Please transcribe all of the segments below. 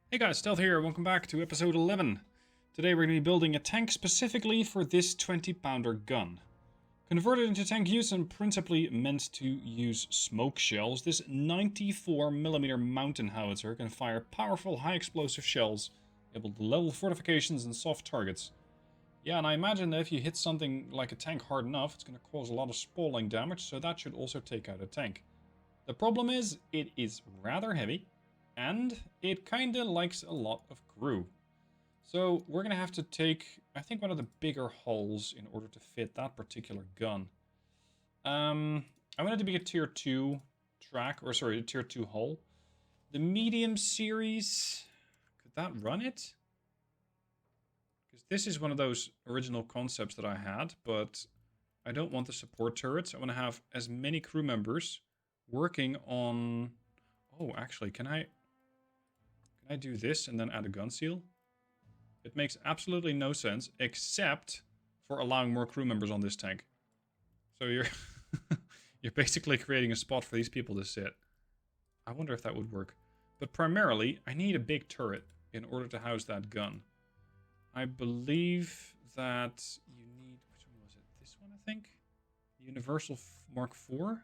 Hey guys, Stealth here, welcome back to episode 11. Today we're going to be building a tank specifically for this 20-pounder gun. Converted into tank use and principally meant to use smoke shells, this 94mm mountain howitzer can fire powerful high explosive shells, able to level fortifications and soft targets. Yeah, and I imagine that if you hit something like a tank hard enough, it's going to cause a lot of spalling damage, so that should also take out a tank. The problem is, it is rather heavy, and it kinda likes a lot of crew. So we're gonna have to take, I think, one of the bigger hulls in order to fit that particular gun. I want it to be a tier 2 track, or sorry, a tier 2 hull. The medium series, could that run it? Because this is one of those original concepts that I had, but I don't want the support turrets. I want to have as many crew members working on... Oh, actually, can I do this and then add a gun seal? It makes absolutely no sense, except for allowing more crew members on this tank. So you're you're basically creating a spot for these people to sit. I wonder if that would work. But primarily, I need a big turret in order to house that gun. I believe that you need... Which one was it? This one, I think? Universal Mark IV?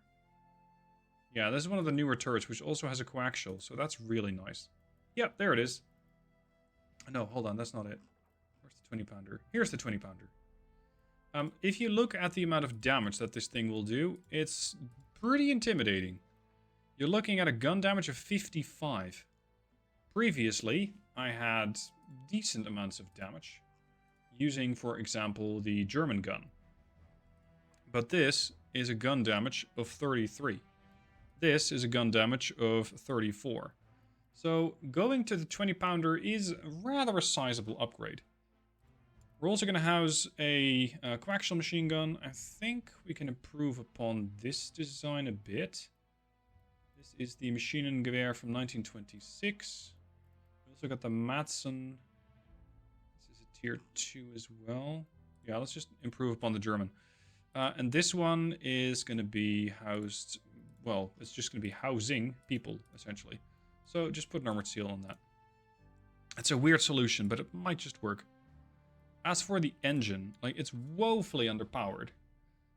Yeah, this is one of the newer turrets, which also has a coaxial, so that's really nice. Yep, there it is. No, hold on, that's not it. Where's the 20-pounder? Here's the 20-pounder. If you look at the amount of damage that this thing will do, it's pretty intimidating. You're looking at a gun damage of 55. Previously, I had decent amounts of damage, using, for example, the German gun. But this is a gun damage of 33. This is a gun damage of 34. So going to the 20-pounder is rather a sizable upgrade. We're also going to house a coaxial machine gun. I think we can improve upon this design a bit. This is the Maschinengewehr from 1926. We also got the Madsen. This is a tier 2 as well. Yeah, let's just improve upon the German. And this one is going to be housed... Well, it's just going to be housing people, essentially. So just put an armored seal on that. It's a weird solution, but it might just work. As for the engine, like, it's woefully underpowered.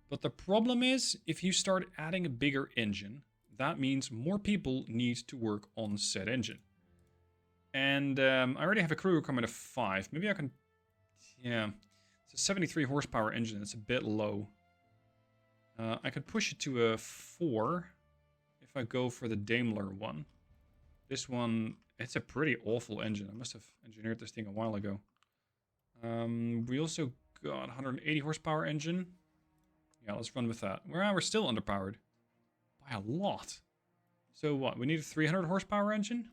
But the problem is, if you start adding a bigger engine, that means more people need to work on said engine. And I already have a crew requirement of 5. Maybe I can... Yeah, it's a 73 horsepower engine. It's a bit low. I could push it to a 4 if I go for the Daimler one. This one, it's a pretty awful engine. I must have engineered this thing a while ago. We also got 180 horsepower engine. Yeah, let's run with that. We're still underpowered. By a lot. So what, we need a 300 horsepower engine?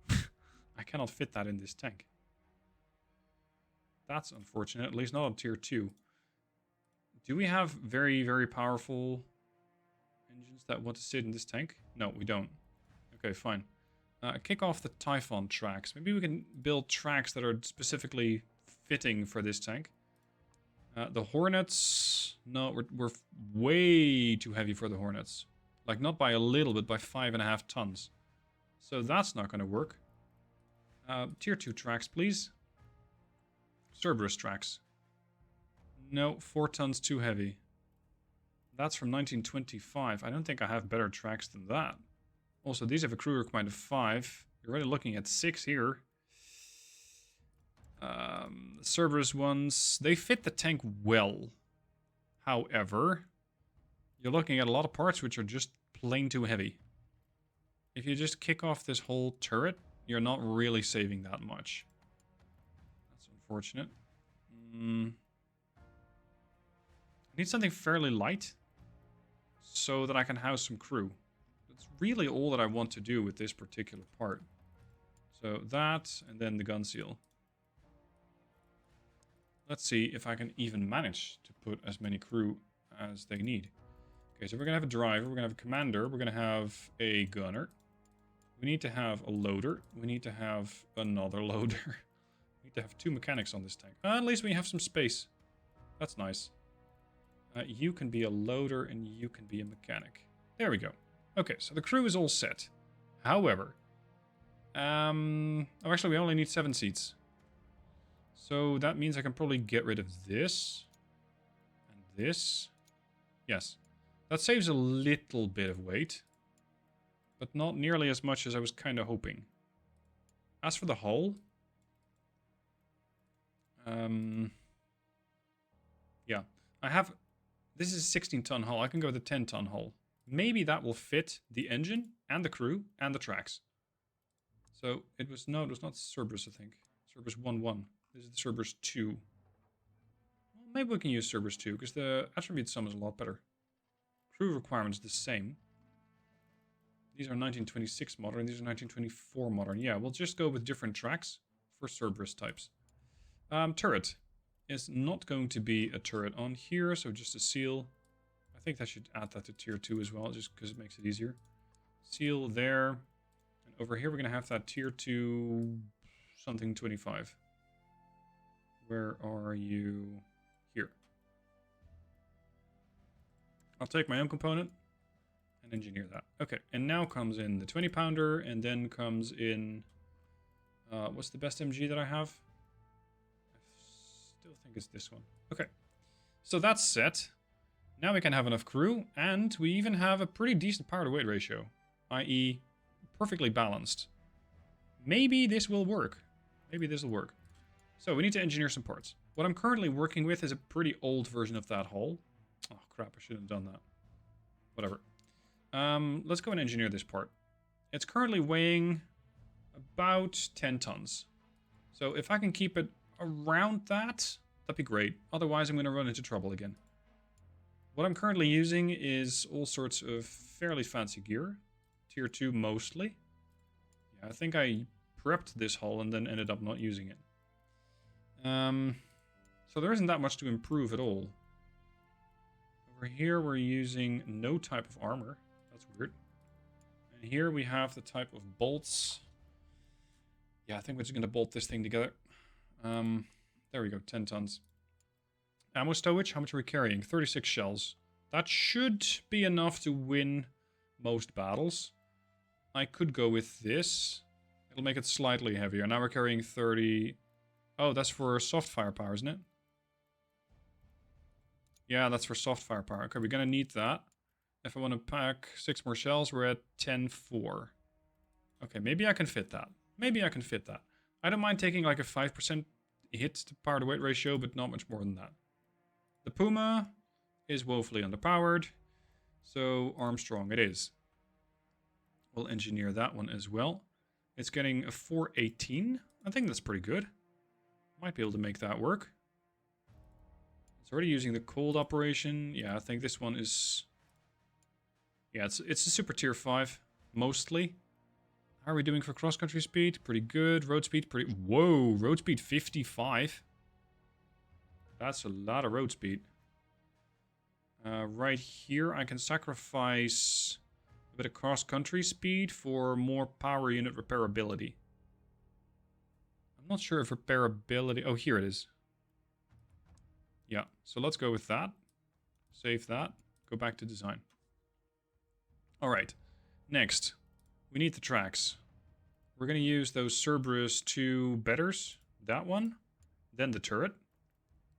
I cannot fit that in this tank. That's unfortunate, at least not on tier 2. Do we have very, very powerful engines that want to sit in this tank? No, we don't. Okay, fine. Kick off the Typhon tracks. Maybe we can build tracks that are specifically fitting for this tank. The Hornets... No, we're way too heavy for the Hornets. Like, not by a little, but by 5.5 tons. So that's not going to work. Tier 2 tracks, please. Cerberus tracks. No, 4 tons too heavy. That's from 1925. I don't think I have better tracks than that. Also, these have a crew requirement of 5. You're already looking at 6 here. The Cerberus ones, they fit the tank well. However, you're looking at a lot of parts which are just plain too heavy. If you just kick off this whole turret, you're not really saving that much. That's unfortunate. I need something fairly light so that I can house some crew. That's really all that I want to do with this particular part. So that, and then the gun seal. Let's see if I can even manage to put as many crew as they need. Okay, so we're going to have a driver, we're going to have a commander, we're going to have a gunner. We need to have a loader. We need to have another loader. We need to have 2 mechanics on this tank. At least we have some space. That's nice. You can be a loader and you can be a mechanic. There we go. Okay, so the crew is all set. However, Oh, actually, we only need 7 seats. So that means I can probably get rid of this. And this. Yes. That saves a little bit of weight. But not nearly as much as I was kind of hoping. As for the hull... yeah. I have... This is a 16-ton hull. I can go with a 10-ton hull. Maybe that will fit the engine and the crew and the tracks. So it was... No, it was not Cerberus, I think. Cerberus 1-1. This is the Cerberus 2. Well, maybe we can use Cerberus 2, because the attribute sum is a lot better. Crew requirements the same. These are 1926 modern, these are 1924 modern. Yeah, we'll just go with different tracks for Cerberus types. Turret is not going to be a turret on here, so just a seal. I think I should add that to tier 2 as well, just because it makes it easier. Seal there. And over here we're going to have that tier 2 something 25. Where are you? Here. I'll take my own component and engineer that. Okay, and now comes in the 20 pounder, and then comes in... what's the best MG that I have? I still think it's this one. Okay, so that's set. Now we can have enough crew, and we even have a pretty decent power to weight ratio, i.e. perfectly balanced. Maybe this will work. Maybe this will work. So we need to engineer some parts. What I'm currently working with is a pretty old version of that hull. Oh crap, I shouldn't have done that. Whatever. Let's go and engineer this part. It's currently weighing about 10 tons. So if I can keep it around that, that'd be great. Otherwise I'm going to run into trouble again. What I'm currently using is all sorts of fairly fancy gear. Tier 2 mostly. Yeah, I think I prepped this hull and then ended up not using it. So there isn't that much to improve at all. Over here we're using no type of armor. That's weird. And here we have the type of bolts. Yeah, I think we're just going to bolt this thing together. There we go, 10 tons. Ammo stowage, how much are we carrying? 36 shells. That should be enough to win most battles. I could go with this. It'll make it slightly heavier. Now we're carrying 30... Oh, that's for soft firepower, isn't it? Yeah, that's for soft firepower. Okay, we're gonna need that. If I want to pack 6 more shells, we're at 10-4. Okay, maybe I can fit that. Maybe I can fit that. I don't mind taking like a 5% hit to power to weight ratio, but not much more than that. The Puma is woefully underpowered, so Armstrong it is. We'll engineer that one as well. It's getting a 418. I think that's pretty good. Might be able to make that work. It's already using the cold operation. Yeah, I think this one is... Yeah, it's a super tier 5, mostly. How are we doing for cross-country speed? Pretty good. Road speed, pretty... Whoa, road speed 55. That's a lot of road speed. Right here, I can sacrifice a bit of cross-country speed for more power unit repairability. I'm not sure if repairability... Oh, here it is. Yeah, so let's go with that. Save that. Go back to design. Alright, next. We need the tracks. We're going to use those Cerberus 2 betters. That one. Then the turret.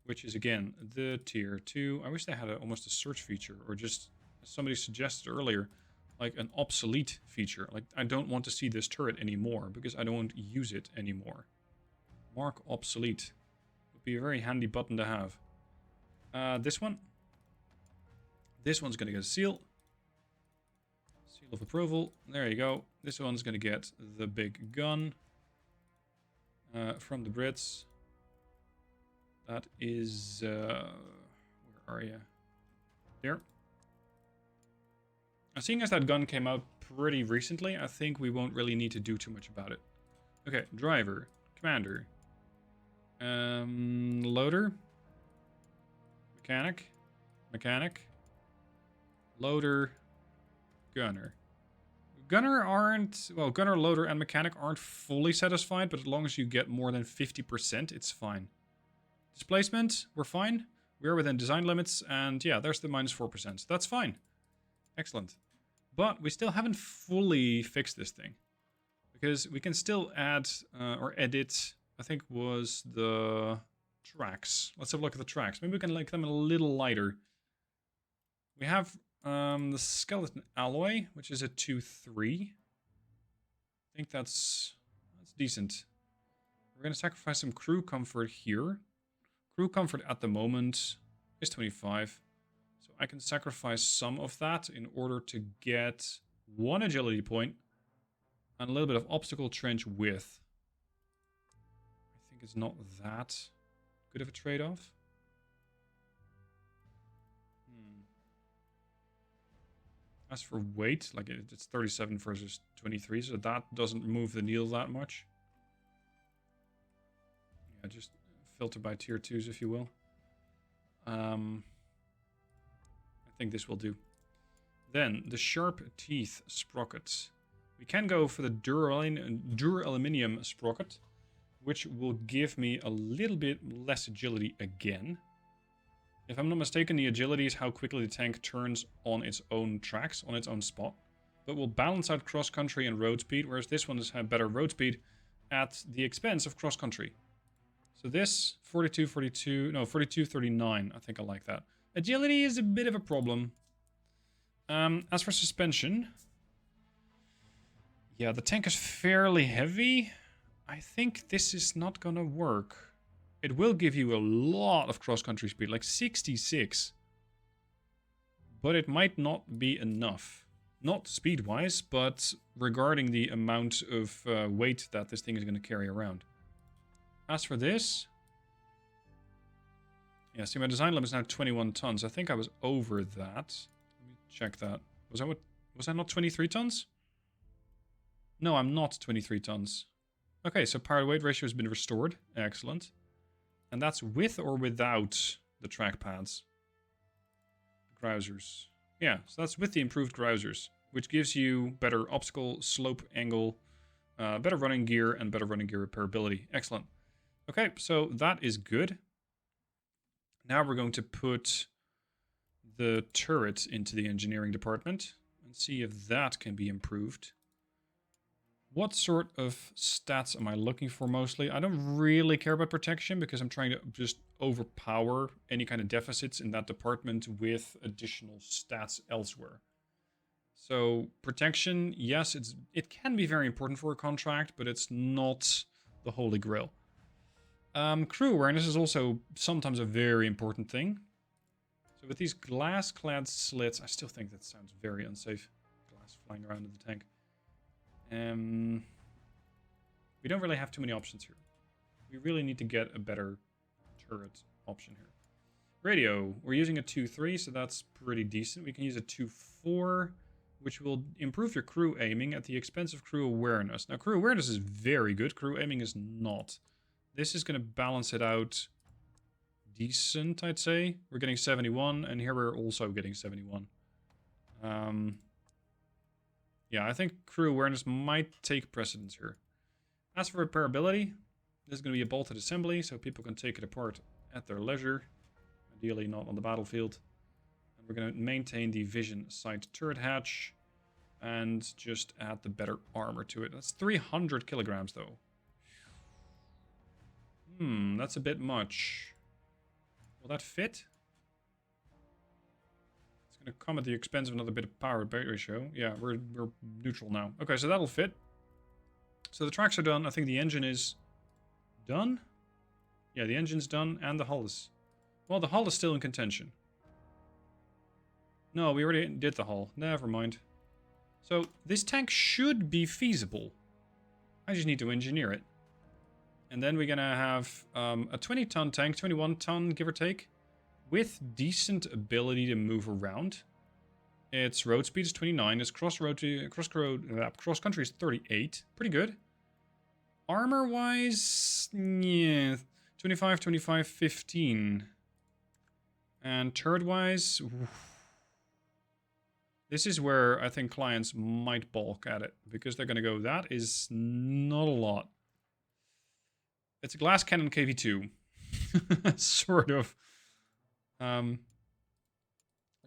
Which is, again, the tier 2. I wish they had almost a search feature. Or just, as somebody suggested earlier, like an obsolete feature. Like, I don't want to see this turret anymore. Because I don't use it anymore. Mark obsolete. Would be a very handy button to have. This one. This one's going to get a seal. Seal of approval. There you go. This one's going to get the big gun. From the Brits. That is... where are you? There. Seeing as that gun came out pretty recently, I think we won't really need to do too much about it. Okay, driver. Commander. Loader. Mechanic. Mechanic. Loader. Gunner. Gunner aren't... Well, gunner, loader, and mechanic aren't fully satisfied, but as long as you get more than 50%, it's fine. Displacement, we're fine. We're within design limits, and yeah, there's the minus 4%. That's fine. Excellent. But we still haven't fully fixed this thing. Because we can still add or edit, I think was the tracks. Let's have a look at the tracks. Maybe we can make them a little lighter. We have the skeleton alloy, which is a 2-3. I think that's decent. We're going to sacrifice some crew comfort here. Crew comfort at the moment is 25. So I can sacrifice some of that in order to get 1 agility point and a little bit of obstacle trench width. I think it's not that good of a trade-off. As for weight, like it's 37 versus 23, so that doesn't move the needle that much. Yeah, just filter by tier 2s, if you will. I think this will do. Then, the sharp teeth sprockets. We can go for the duraluminum sprocket, which will give me a little bit less agility again. If I'm not mistaken, the agility is how quickly the tank turns on its own tracks, on its own spot. But will balance out cross-country and road speed, whereas this one has better road speed at the expense of cross-country. So this, 42-39, I think I like that. Agility is a bit of a problem. As for suspension, yeah, the tank is fairly heavy. I think this is not gonna work. It will give you a lot of cross-country speed, like 66. But it might not be enough. Not speed-wise, but regarding the amount of weight that this thing is going to carry around. As for this... yeah, see, my design limit is now 21 tons. I think I was over that. Let me check that. Was that not 23 tons? No, I'm not 23 tons. Okay, so power weight ratio has been restored. Excellent. And that's with or without the track pads. Grousers. Yeah, so that's with the improved grousers, which gives you better obstacle, slope, angle, better running gear, and better running gear repairability. Excellent. Okay, so that is good. Now we're going to put the turret into the engineering department and see if that can be improved. What sort of stats am I looking for mostly? I don't really care about protection because I'm trying to just overpower any kind of deficits in that department with additional stats elsewhere. So protection, yes, it can be very important for a contract, but it's not the holy grail. Crew awareness is also sometimes a very important thing. So with these glass-clad slits, I still think that sounds very unsafe. Glass flying around in the tank. We don't really have too many options here. We really need to get a better turret option here. Radio, we're using a 2-3, so that's pretty decent. We can use a 2-4, which will improve your crew aiming at the expense of crew awareness. Now, crew awareness is very good. Crew aiming is not. This is going to balance it out decent, I'd say. We're getting 71, and here we're also getting 71. Yeah, I think crew awareness might take precedence here. As for repairability, this is going to be a bolted assembly, so people can take it apart at their leisure. Ideally not on the battlefield. And we're going to maintain the vision sight turret hatch and just add the better armor to it. That's 300 kilograms, though. That's a bit much. Will that fit? Going to come at the expense of another bit of power weight ratio. Yeah, we're neutral now. Okay, so that'll fit. So the tracks are done. I think the engine is done. Yeah, the engine's done, and the hull is... well, the hull is still in contention. No, we already did the hull. Never mind. So this tank should be feasible. I just need to engineer it. And then we're going to have a 20-ton tank, 21-ton, give or take. With decent ability to move around. Its road speed is 29. Its cross-country is 38. Pretty good. Armor-wise, yeah, 25, 25, 15. And turret-wise, this is where I think clients might balk at it. Because they're going to go, that is not a lot. It's a glass cannon KV2. Sort of.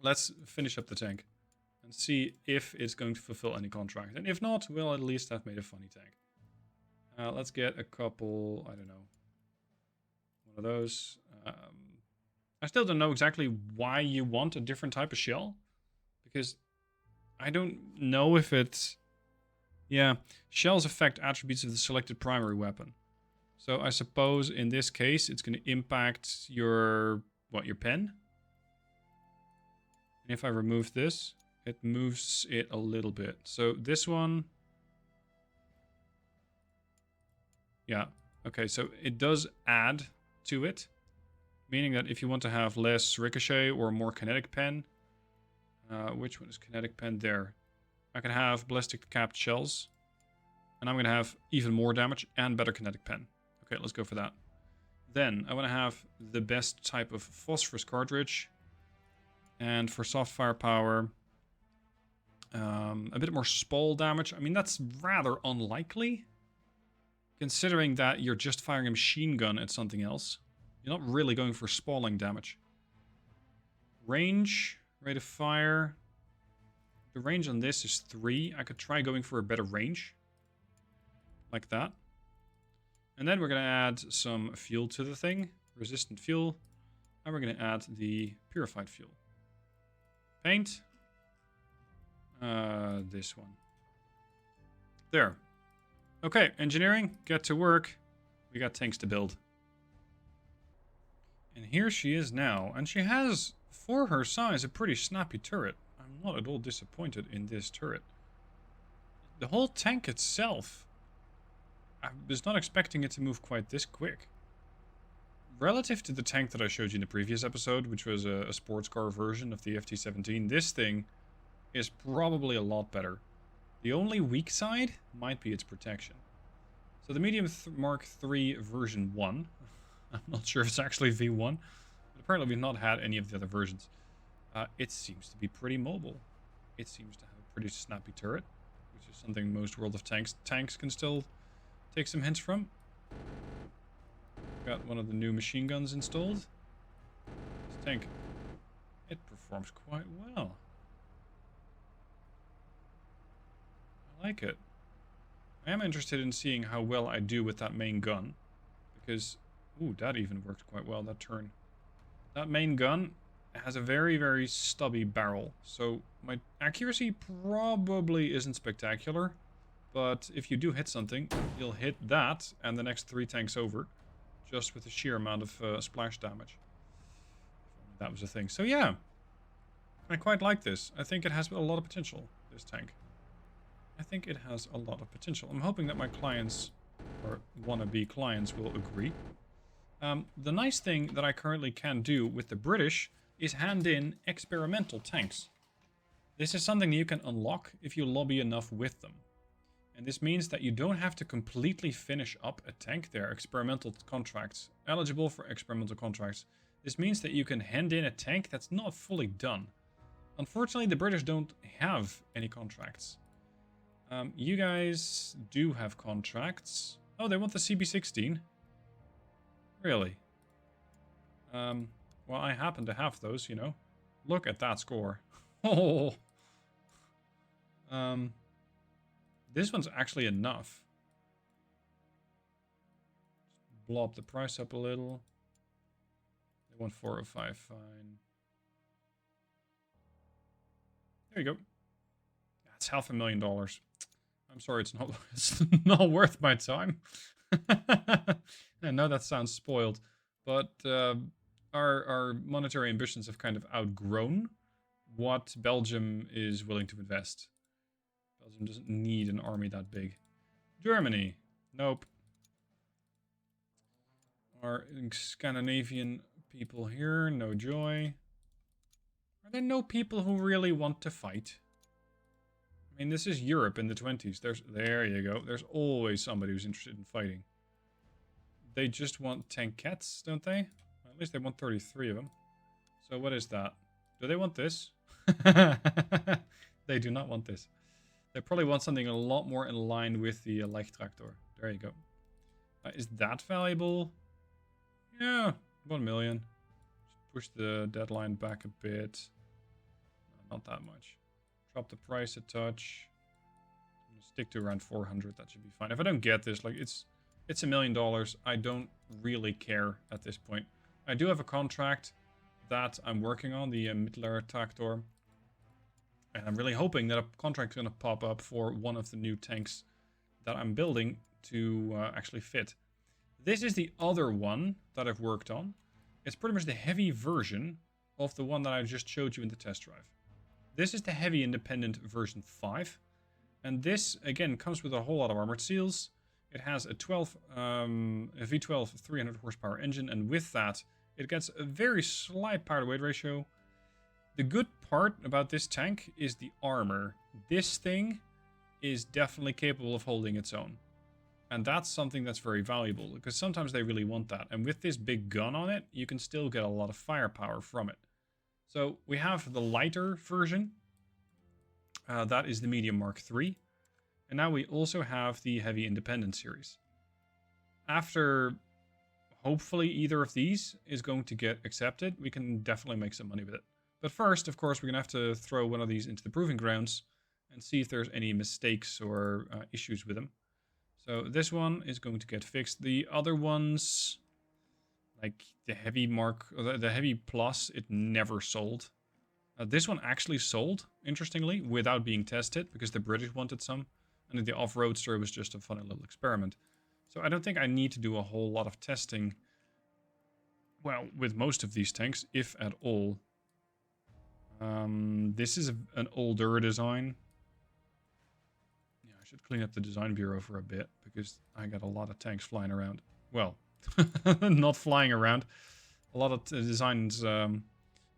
Let's finish up the tank and see if it's going to fulfill any contract. And if not, we'll at least have made a funny tank. Let's get a couple, I don't know, one of those. I still don't know exactly why you want a different type of shell. Because I don't know if it's... Yeah, shells affect attributes of the selected primary weapon. So I suppose in this case it's going to impact your... What, your pen? And if I remove this, it moves it a little bit. So this one... Yeah, okay, so it does add to it. Meaning that if you want to have less ricochet or more kinetic pen... which one is kinetic pen? There. I can have ballistic capped shells. And I'm going to have even more damage and better kinetic pen. Okay, let's go for that. Then I want to have the best type of phosphorus cartridge. And for soft firepower, a bit more spall damage. I mean, that's rather unlikely. Considering that you're just firing a machine gun at something else. You're not really going for spalling damage. Range, rate of fire. The range on this is 3. I could try going for a better range. Like that. And then we're going to add some fuel to the thing. Resistant fuel. And we're going to add the purified fuel. Paint. This one. There. Okay, engineering. Get to work. We got tanks to build. And here she is now. And she has, for her size, a pretty snappy turret. I'm not at all disappointed in this turret. The whole tank itself... I was not expecting it to move quite this quick. Relative to the tank that I showed you in the previous episode, which was a sports car version of the FT-17, this thing is probably a lot better. The only weak side might be its protection. So the Medium Mark III version 1, I'm not sure if it's actually V1, but apparently we've not had any of the other versions. It seems to be pretty mobile. It seems to have a pretty snappy turret, which is something most World of Tanks can still... take some hints from. Got one of the new machine guns installed. This tank, it performs quite well. I like it. I am interested in seeing how well I do with that main gun. Because, ooh, that even worked quite well, that turn. That main gun has a very, very stubby barrel. So my accuracy probably isn't spectacular. But if you do hit something, you'll hit that and the next 3 tanks over. Just with the sheer amount of splash damage. That was a thing. So yeah, I quite like this. I think it has a lot of potential, this tank. I think it has a lot of potential. I'm hoping that my clients, or wannabe clients, will agree. The nice thing that I currently can do with the British is hand in experimental tanks. This is something you can unlock if you lobby enough with them. And this means that you don't have to completely finish up a tank. There are experimental contracts, eligible for experimental contracts. This means that you can hand in a tank that's not fully done. Unfortunately, the British don't have any contracts. You guys do have contracts. Oh, they want the CB16? Really? Well, I happen to have those, you know. Look at that score. Oh. This one's actually enough. Just blob the price up a little. They want 405, fine. There you go. That's $500,000. I'm sorry, it's not worth my time. I know that sounds spoiled, but our monetary ambitions have kind of outgrown what Belgium is willing to invest. Belgium doesn't need an army that big. Germany. Nope. Our Scandinavian people here. No joy. Are there no people who really want to fight? I mean, this is Europe in the 20s. There you go. There's always somebody who's interested in fighting. They just want tankettes, don't they? At least they want 33 of them. So what is that? Do they want this? They do not want this. They probably want something a lot more in line with the Leichtraktor. There you go. Is that valuable? Yeah, 1 million. Just push the deadline back a bit. No, not that much. Drop the price a touch. I'm gonna stick to around 400. That should be fine. If I don't get this, like, it's It's $1 million. I don't really care at this point. I do have a contract that I'm working on, the Mittler Traktor. And I'm really hoping that a contract is going to pop up for one of the new tanks that I'm building to actually fit. This is the other one that I've worked on. It's pretty much the heavy version of the one that I just showed you in the test drive. This is the heavy independent version 5. And this, again, comes with a whole lot of armored seals. It has a V12 300 horsepower engine, and with that, it gets a very slight power to weight ratio. The good part about this tank is the armor. This thing is definitely capable of holding its own. And that's something that's very valuable, because sometimes they really want that. And with this big gun on it, you can still get a lot of firepower from it. So we have the lighter version. That is the medium Mark III. And now we also have the heavy independent series. After hopefully either of these is going to get accepted, we can definitely make some money with it. But first, of course, we're going to have to throw one of these into the proving grounds and see if there's any mistakes or issues with them. So this one is going to get fixed. The other ones, like the heavy the heavy plus, it never sold. This one actually sold, interestingly, without being tested, because the British wanted some. And the off-roadster was just a funny little experiment. So I don't think I need to do a whole lot of testing, well, with most of these tanks, if at all. This is an older design. Yeah, I should clean up the design bureau for a bit, because I got a lot of tanks flying around. Well, not flying around. A lot of designs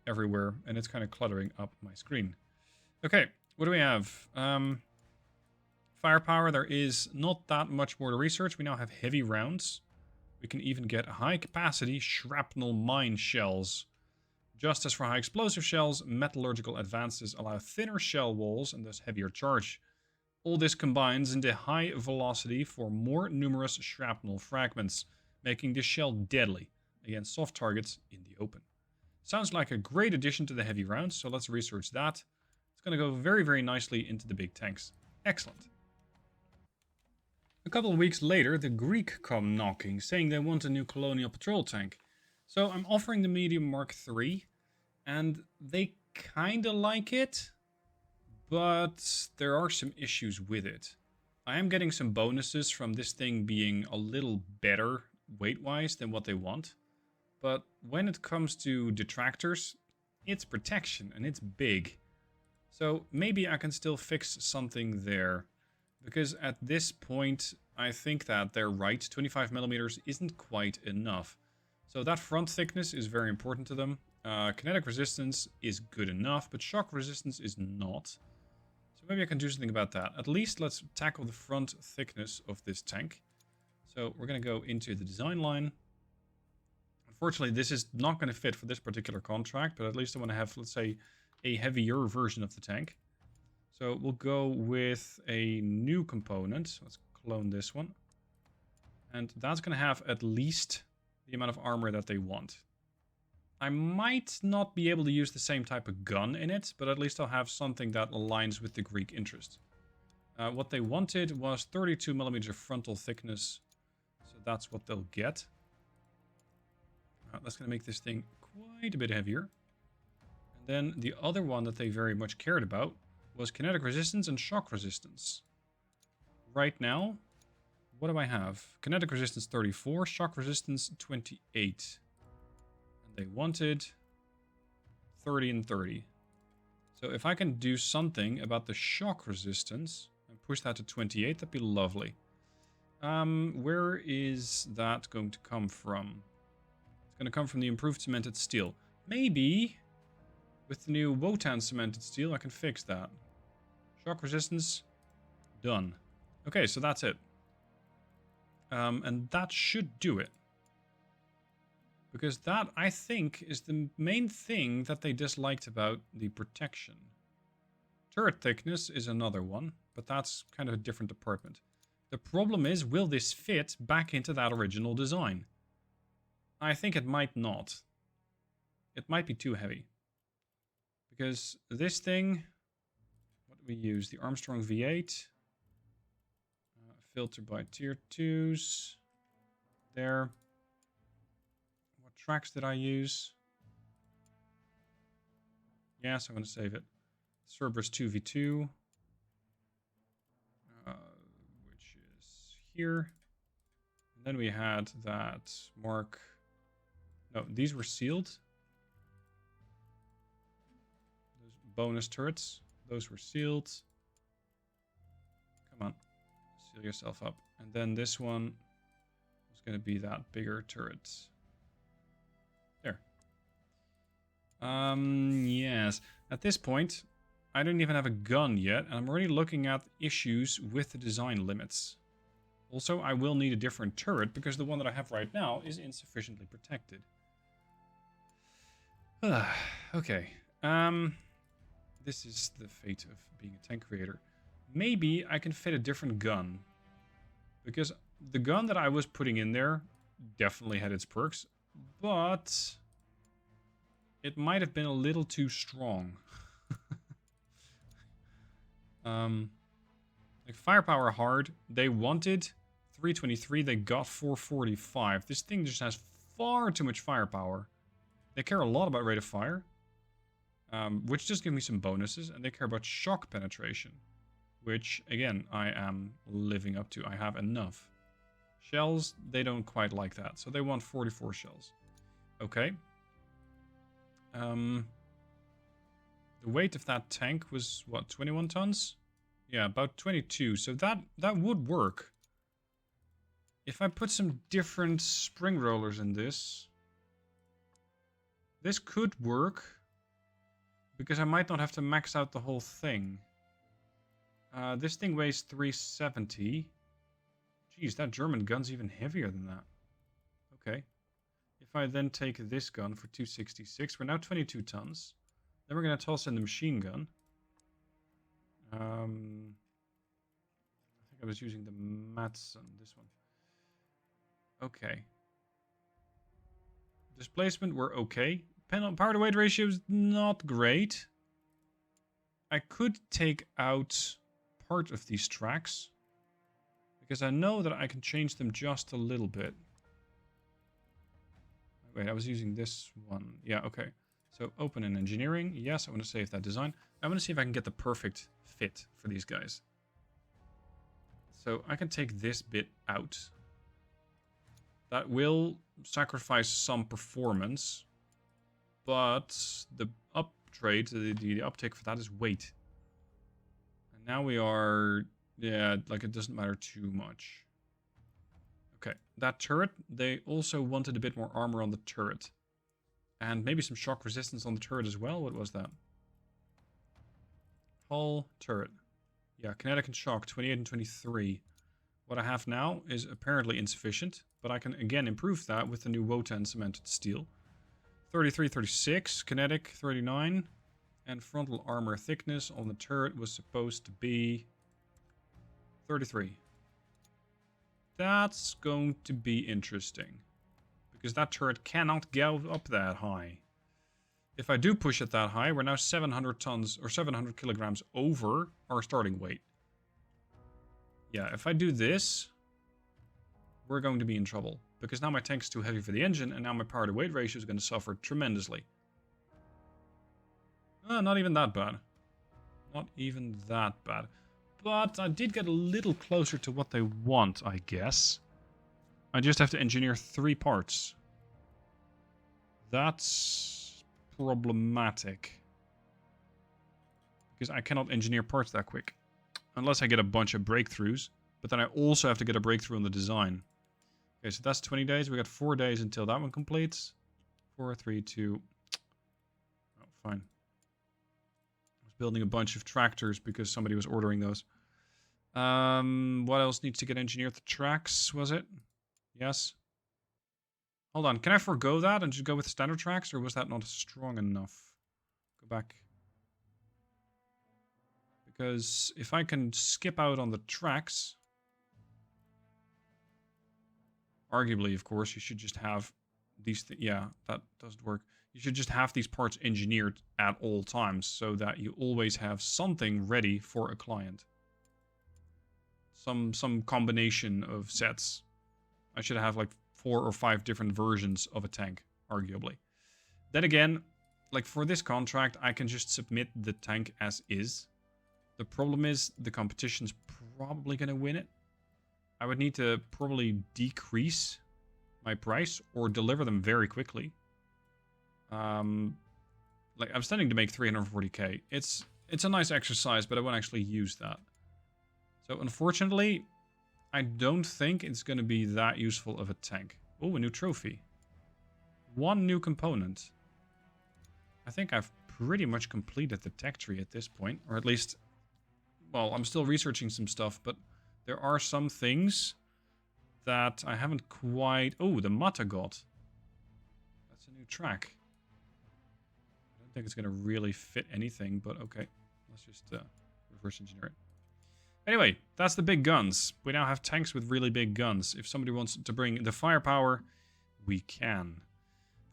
everywhere, and it's kind of cluttering up my screen. Okay, what do we have? Firepower, there is not that much more to research. We now have heavy rounds. We can even get high-capacity shrapnel mine shells. Just as for high explosive shells, metallurgical advances allow thinner shell walls and thus heavier charge. All this combines into high velocity for more numerous shrapnel fragments, making the shell deadly against soft targets in the open. Sounds like a great addition to the heavy rounds, so let's research that. It's going to go very, very nicely into the big tanks. Excellent. A couple of weeks later, the Greek come knocking, saying they want a new colonial patrol tank. So I'm offering the medium Mark III, and they kinda like it, but there are some issues with it. I am getting some bonuses from this thing being a little better weight-wise than what they want. But when it comes to detractors, it's protection, and it's big. So maybe I can still fix something there. Because at this point, I think that they're right. 25mm isn't quite enough. So that front thickness is very important to them. Kinetic resistance is good enough, but shock resistance is not. So maybe I can do something about that. At least let's tackle the front thickness of this tank. So we're going to go into the design line. Unfortunately, this is not going to fit for this particular contract, but at least I want to have, let's say, a heavier version of the tank. So we'll go with a new component. Let's clone this one. And that's going to have at least the amount of armor that they want. I might not be able to use the same type of gun in it, but at least I'll have something that aligns with the Greek interest. What they wanted was 32mm frontal thickness, so that's what they'll get. That's going to make this thing quite a bit heavier. And then the other one that they very much cared about was kinetic resistance and shock resistance. Right now, what do I have? Kinetic resistance 34, shock resistance 28. And they wanted 30 and 30. So if I can do something about the shock resistance and push that to 28, that'd be lovely. Where is that going to come from? It's going to come from the improved cemented steel. Maybe with the new Wotan cemented steel, I can fix that. Shock resistance, done. Okay, so that's it. And that should do it. Because that, I think, is the main thing that they disliked about the protection. Turret thickness is another one, but that's kind of a different department. The problem is, will this fit back into that original design? I think it might not. It might be too heavy. Because this thing, what do we use? The Armstrong V8. Filter by tier 2s. there. What tracks did I use? Yes, I'm going to save it. Cerberus 2v2. Which is here. And then we had that mark. No, these were sealed. Those bonus turrets. Those were sealed. Come on. Seal yourself up. And then this one was going to be that bigger turret. There. Yes. At this point, I don't even have a gun yet, and I'm already looking at issues with the design limits. Also, I will need a different turret, because the one that I have right now is insufficiently protected. Okay. This is the fate of being a tank creator. Maybe I can fit a different gun. Because the gun that I was putting in there definitely had its perks, but it might have been a little too strong. Like firepower hard, they wanted 323, they got 445. This thing just has far too much firepower. They care a lot about rate of fire, which just give me some bonuses, and they care about shock penetration, which again I am living up to. I have enough. Shells, they don't quite like that, so they want 44 shells. Okay. The weight of that tank was, what, 21 tons? Yeah, about 22. So that would work. If I put some different spring rollers in this could work. Because I might not have to max out the whole thing. This thing weighs 370. Jeez, that German gun's even heavier than that. Okay. If I then take this gun for 266, we're now 22 tons. Then we're going to toss in the machine gun. I think I was using the Madsen, this one. Okay. Displacement, we're okay. Power to weight ratio is not great. I could take out part of these tracks. Because I know that I can change them just a little bit. Wait, I was using this one. Yeah, okay. So open in engineering. Yes, I want to save that design. I want to see if I can get the perfect fit for these guys. So I can take this bit out. That will sacrifice some performance. But the upgrade, the uptick for that is weight. And now we are... Yeah, like it doesn't matter too much. Okay, that turret, they also wanted a bit more armor on the turret. And maybe some shock resistance on the turret as well. What was that? Hull, turret. Yeah, kinetic and shock, 28 and 23. What I have now is apparently insufficient. But I can again improve that with the new Wotan cemented steel. 33, 36, kinetic, 39. And frontal armor thickness on the turret was supposed to be 33. That's going to be interesting. Because that turret cannot go up that high. If I do push it that high, we're now 700 tons or 700 kilograms over our starting weight. Yeah, if I do this, we're going to be in trouble. Because now my tank's too heavy for the engine, and now my power to weight ratio is going to suffer tremendously. Not even that bad. Not even that bad. But I did get a little closer to what they want, I guess. I just have to engineer 3 parts. That's problematic. Because I cannot engineer parts that quick. Unless I get a bunch of breakthroughs. But then I also have to get a breakthrough on the design. Okay, so that's 20 days. We got 4 days until that one completes. 4, 3, 2. Oh, fine. I was building a bunch of tractors because somebody was ordering those. What else needs to get engineered? The tracks, was it? Yes. Hold on, can I forgo that and just go with standard tracks, or was that not strong enough? Go back. Because if I can skip out on the tracks... Arguably, of course, you should just have these... Yeah, that doesn't work. You should just have these parts engineered at all times, so that you always have something ready for a client. Some combination of sets. I should have like 4 or 5 different versions of a tank, arguably. Then again, like for this contract, I can just submit the tank as is. The problem is the competition's probably going to win it. I would need to probably decrease my price or deliver them very quickly. Like I'm standing to make 340k. It's a nice exercise, but I won't actually use that. So unfortunately, I don't think it's going to be that useful of a tank. Oh, a new trophy. 1 new component. I think I've pretty much completed the tech tree at this point. Or at least, well, I'm still researching some stuff, but there are some things that I haven't quite... Oh, the Mata God. That's a new track. I don't think it's going to really fit anything, but okay. Let's just reverse engineer it. Anyway, that's the big guns. We now have tanks with really big guns. If somebody wants to bring the firepower, we can.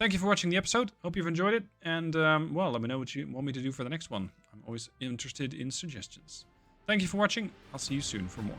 Thank you for watching the episode. Hope you've enjoyed it. And, well, let me know what you want me to do for the next one. I'm always interested in suggestions. Thank you for watching. I'll see you soon for more.